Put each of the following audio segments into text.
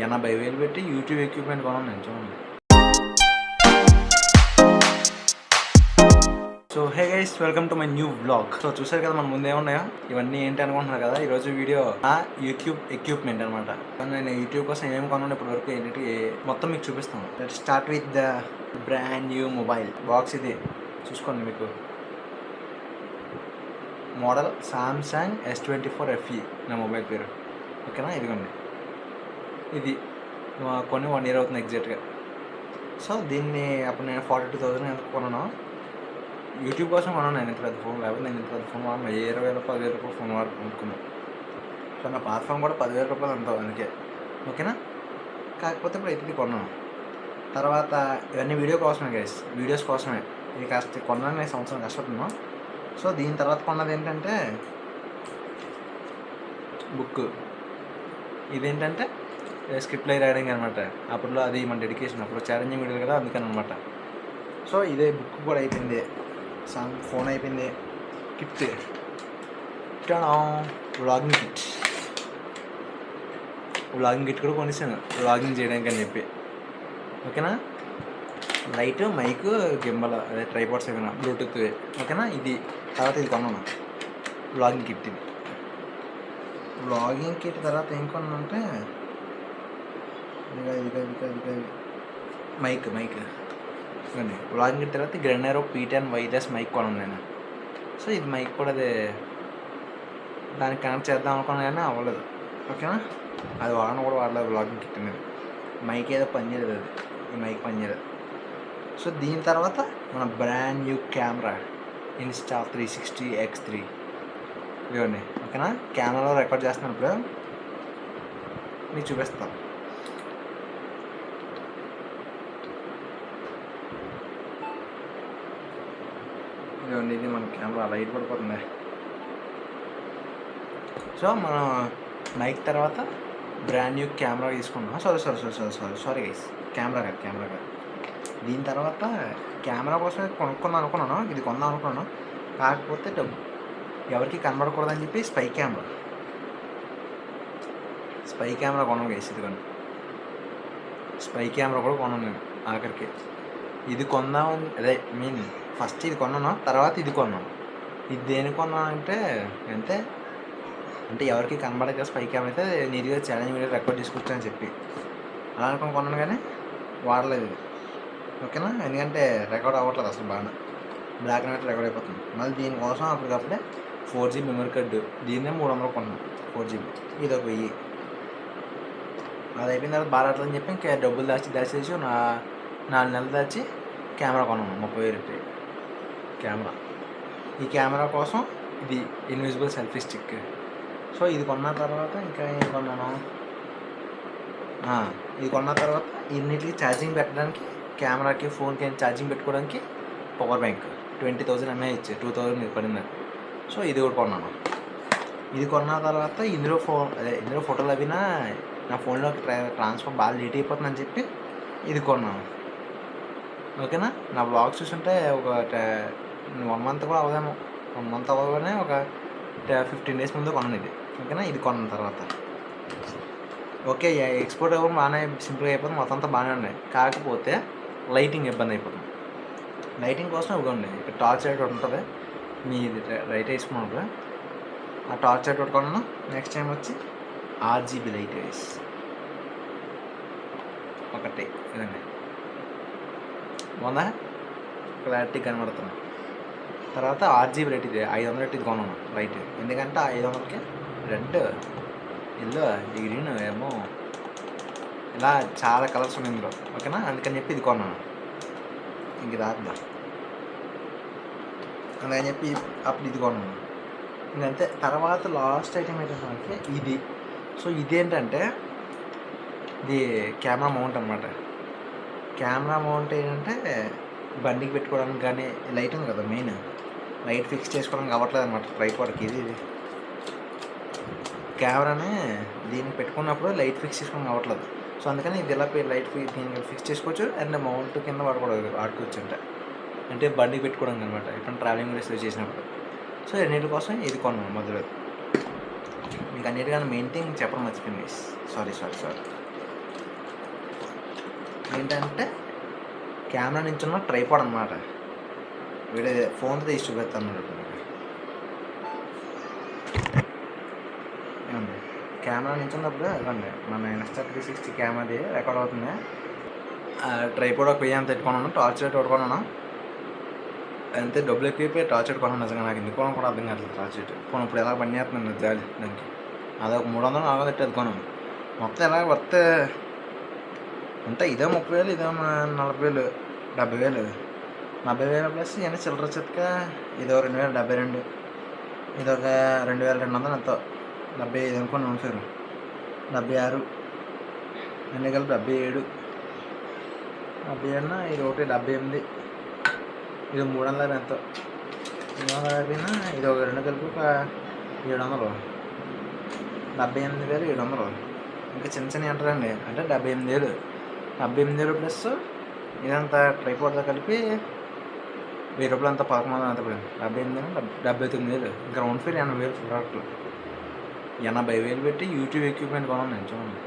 80,000 పెట్టి YouTube equipment కొన్నాను నేను చూడండి. So hey guys, welcome to my new vlog. So చూసారు కదా మన ముందే ఉన్నాయో ఇవన్నీ ఏంటి అనుకుంటున్నారు కదా. ఈరోజు వీడియో నా యూట్యూబ్ ఎక్విప్మెంట్ అనమాట. నేను యూట్యూబ్ కోసం ఏమేమి కొన్నాను ఇప్పటి వరకు ఏంటి మొత్తం మీకు చూపిస్తాను. Let start with the brand new mobile box. ఇది చూసుకోండి, మీకు మోడల్ సామ్సంగ్ S24 FE నా మొబైల్ పేరు. ఓకేనా, ఇదిగోండి. ఇది కొన్ని 1 year అవుతుంది ఎగ్జాక్ట్గా. సో దీన్ని అప్పుడు నేను 42,000 ఎంత కొన్నాను. యూట్యూబ్ కోసం కొన్నాను నేను ఇంత పెద్ద ఫోన్. లేకపోతే నేను ఇంత పెద్ద ఫోన్ వాడిన 20,000 10,000 ఫోన్ కొనుక్కున్నాను. సో నా పాత ఫోన్ కూడా 10,000 రూపాయలు అంత అందుకే. ఓకేనా, కాకపోతే ఇప్పుడు ఇది కొన్నాను. తర్వాత ఇవన్నీ వీడియో కోసమే గైస్, వీడియోస్ కోసమే. ఇది కాస్త కొన్నాను, నేను సంవత్సరం కష్టపడుతున్నాను. సో దీని తర్వాత కొన్నది ఏంటంటే బుక్. ఇదేంటంటే స్క్రిప్ట్ రైటింగ్ అనమాట. అప్పట్లో అది మన డెడికేషన్, అప్పుడు ఛాలెంజింగ్ వీడియో కదా, అందుకని అనమాట. సో ఇదే బుక్ కూడా అయిపోయింది, ఫోన్ అయిపోయింది. Kit vlogging kit, vlogging kit కూడా కొనిస్తాను వ్లాగింగ్ చేయడానికి అని చెప్పి. ఓకేనా, లైట్, మైక్, గింబల్, అదే ట్రైపాడ్స్ ఏమైనా బ్లూటూత్. ఓకేనా, ఇది తర్వాత ఇది కొన్నాను వ్లాగింగ్ కిట్. ఇది వ్లాగింగ్ కిట్ తర్వాత ఏం కొన్నానంటే మైక్ ఇవ్వండి. వ్లాగింగ్ కిట్ తర్వాత గ్రెనరో P10 వైర్లెస్ మైక్ కొన్నాను నేను. సో ఇది మైక్ కూడా అదే దానికి కనెక్ట్ చేద్దాం అనుకున్నా కానీ అవ్వలేదు. ఓకేనా, అది వాడలేదు వ్లాగింగ్ కిట్ మీద. మైక్ ఏదో పనిచేయలేదు, అది ఈ మైక్ పనిచేయలేదు. సో దీని తర్వాత మన బ్రాండ్ న్యూ కెమెరా Insta360X3 ఇవ్వండి. ఓకేనా, కెమెరాలో రికార్డ్ చేస్తున్నాను ఇప్పుడు, మీకు చూపిస్తాను. ఇదిగోండి, ఇది మన కెమెరా. లైట్ పడిపోతుంది. సో మనం మైక్ తర్వాత బ్రాండ్ న్యూ కెమెరా తీసుకున్నాం. సారీ గైస్, కెమెరా కాదు. దీని తర్వాత కెమెరా కోసం కొనుక్కుందాం అనుకున్నాను, ఇది కొందాం అనుకున్నాను. కాకపోతే ఎవరికి కనబడకూడదని చెప్పి స్పై కెమెరా కొన్నాను గైస్. ఇదిగోండి, స్పై కెమెరా కూడా కొన్నాను నేను ఆఖరికి. ఇది కొందామని అదే ఫస్ట్ ఇది కొన్నాను, తర్వాత ఇది కొన్నాను. ఇది దేని కొన్నానంటే అంటే ఎవరికి కనబడక స్పై కెమెరా అయితే నీట్గా ఛాలెంజ్ వీడియో రికార్డ్ తీసుకొచ్చానని చెప్పి అలా అనుకుని కొన్నాను, కానీ వాడలేదు ఇది. ఓకేనా, ఎందుకంటే రికార్డ్ అవ్వట్లేదు అసలు. బాగా బ్లాక్ అండ్ వైట్ రికార్డ్ అయిపోతుంది. మళ్ళీ దీనికోసం అప్పటికప్పుడే 4GB మెమరీ కార్డు, దీన్నే 300 కొన్నాను 4GB. ఇది ఒక 1000. అది అయిపోయిన తర్వాత బాగా రావట్లేదని చెప్పి ఇంకా డబ్బులు దాచేసి 4 నెలలు దాచి కెమెరా కొన్నాను 30,000 కెమెరా. ఈ కెమెరా కోసం ఇది ఇన్విజిబుల్ సెల్ఫీ స్టిక్. సో ఇది కొన్న తర్వాత ఇంకా ఏం కొన్నాను, ఇది కొన్న తర్వాత ఇన్నిటికి ఛార్జింగ్ పెట్టడానికి, కెమెరాకి ఫోన్కి ఛార్జింగ్ పెట్టుకోవడానికి పవర్ బ్యాంక్ 20,000 mAh 2,000 పడింది. సో ఇది కూడా కొన్నాను. ఇది కొన్న తర్వాత ఇందులో ఫోటోలు అవి నా ఫోన్లోకి ట్రాన్స్ఫర్ బాగా లేట్ అయిపోతుందని చెప్పి ఇది కొన్నాను. ఓకేనా, నా బ్లాగ్ చూస్తుంటే ఒక 1 month కూడా అవదేమో, 1 month అవ్వగానే ఒక 15 days ముందు కొన్నాను ఇది. ఓకేనా, ఇది కొన్న తర్వాత ఓకే ఎక్స్పోర్ట్ అవ్వడం బాగానే సింపుల్గా అయిపోతుంది, మొత్తం అంతా బాగానే ఉన్నాయి. కాకపోతే లైటింగ్ ఇబ్బంది అయిపోతుంది. లైటింగ్ కోసం ఇవ్వండి, ఇక్కడ టార్చ్ లైట్ ఒకటి ఉంటుంది, మీది రైట్ వేసుకున్నప్పుడు ఆ టార్చ్ లైట్ ఒకటి కొన్నాను. నెక్స్ట్ టైం వచ్చి RGB లైట్ వేసి ఒకటి ఇదండి, బాగుందా, క్లారిటీ కనబడుతుంది. తర్వాత RGB లైట్, ఇది 500 ఇది కొన్నాను లైట్. ఎందుకంటే 500కి రెడ్, ఎల్లో, గ్రీన్ ఏమో ఇలా చాలా కలర్స్ ఉన్నాయి ఇందులో. ఓకేనా, అందుకని చెప్పి ఇది కొన్నాను. ఇంక రాద్దా అందుకని చెప్పి అప్పుడు ఇది కొన్నాను. ఇంకంతే. తర్వాత లాస్ట్ ఐటమ్ ఏంటంటే ఇది. సో ఇదేంటంటే ఇది కెమెరా మౌంట్ అనమాట. కెమెరా మౌంట్ ఏంటంటే బండికి పెట్టుకోవడానికి కానీ, లైట్ ఉంది కదా మెయిన్, లైట్ ఫిక్స్ చేసుకోవడానికి అవ్వట్లేదు అనమాట ట్రైపాడ్కి. ఇది కెమెరానే దీనికి పెట్టుకున్నప్పుడు లైట్ ఫిక్స్ చేసుకోవడానికి అవ్వట్లేదు. సో అందుకని ఇది ఇలా లైట్ దీనికి ఫిక్స్ చేసుకోవచ్చు, అండ్ మౌంట్ కింద వాడుకోవచ్చు. అంటే బండికి పెట్టుకోవడానికి అనమాట, ఇప్పుడు ట్రావెలింగ్ వీడియోస్ చేసినప్పుడు. సో రెండింటి కోసం ఇది కొన్నాను మొదలు. మీకు అన్నిటికన్నా మెయిన్ థింగ్ చెప్పడం మర్చిపోయింది. సారీ. ఏంటంటే కెమెరా నుంచి ఉన్న ట్రైపాడ్ అనమాట. వీడే ఫోన్తో తీసి చూపిస్తాను మీకు. ఏమండి కెమెరా నుంచి ఉన్నప్పుడు ఇవ్వండి మన Insta360 కెమెరాది రికార్డ్ అవుతుంది. ట్రైపాడ్ ఒక 1000 అంత పెట్టుకున్నాను. టార్చ్ లైట్ పెట్టుకున్నాను. అంతే డబ్బులు ఎక్కువైపోయి టార్చ్ లైట్ కొన్నాను. నిజంగా నాకు ఎందుకు కూడా అర్థం కావట్లేదు టార్చ్ లైట్. పోనీ ఇప్పుడు ఎలా పని చేస్తున్నాను జాలి దానికి. అదొక 300 400 పెట్టి ఎత్తుకున్నాను. మొత్తం ఎలా వస్తే అంటే ఇదే 30,000 ఇదే 40,000 70,000 70,000 ప్లస్ ఇవన్నీ చిల్లర చెత్త. ఇదో 2072 ఇదొక 2200 ఎంతో 75 అనుకోండి. అవును సార్ 76 అన్నీ కలిపి 77 ఇది ఒకటి 78 ఇది 350 ఎంతో 350 ఇది ఒక 2 కలిపి ఒక 700 78,700 ఇంకా చిన్న చిన్న అంటారండి. అంటే 78,000 ప్లస్ ఇదంతా ట్రైపాడ్తో కలిపి 1000 రూపాయలు అంతా 1100 అంత పడింది. 79,000 ఇంకా రౌండ్ ఫిగర్ 80,000 ప్రోడక్ట్లు 80,000 పెట్టి యూట్యూబ్ ఎక్విప్మెంట్ కొన్నాను నేను. చూడండి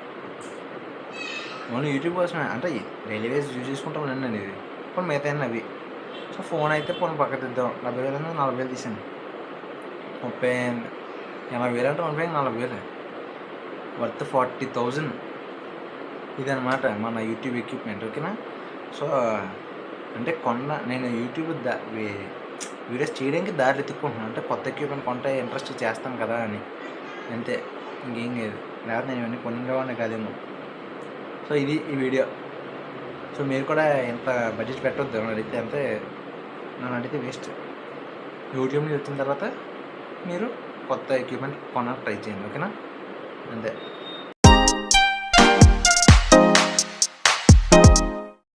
ఓన్లీ యూట్యూబ్ కోసమే. అంటే డైలీ వేస్ యూజ్ చేసుకుంటాం అండి ఇది. ఇప్పుడు మిగతా అవి. సో ఫోన్ అయితే పోనీ పక్క తీద్దాం. 70,000 40,000 తీసాను. 80,000 అంటే 40,000 వర్త్ 40,000 ఇదనమాట మన యూట్యూబ్ ఎక్విప్మెంట్. ఓకేనా. సో అంటే నేను యూట్యూబ్ వీడియోస్ చేయడానికి దారి ఎత్తుక్కుంటున్నాను. అంటే కొత్త ఎక్విప్మెంట్ కొంటే ఇంట్రెస్ట్ చేస్తాను కదా అని అంతే, ఇంకేం లేదు. లేకపోతే నేను ఇవన్నీ కొనేవాడిని కాదేమో. సో ఇది ఈ వీడియో. సో మీరు కూడా ఎంత బడ్జెట్ పెట్టవద్దు. నన్ను అడిగితే వేస్ట్. యూట్యూబ్ నుంచి వచ్చిన తర్వాత మీరు కొత్త ఎక్విప్మెంట్ కొనడానికి ట్రై చేయండి. ఓకేనా. అంతే.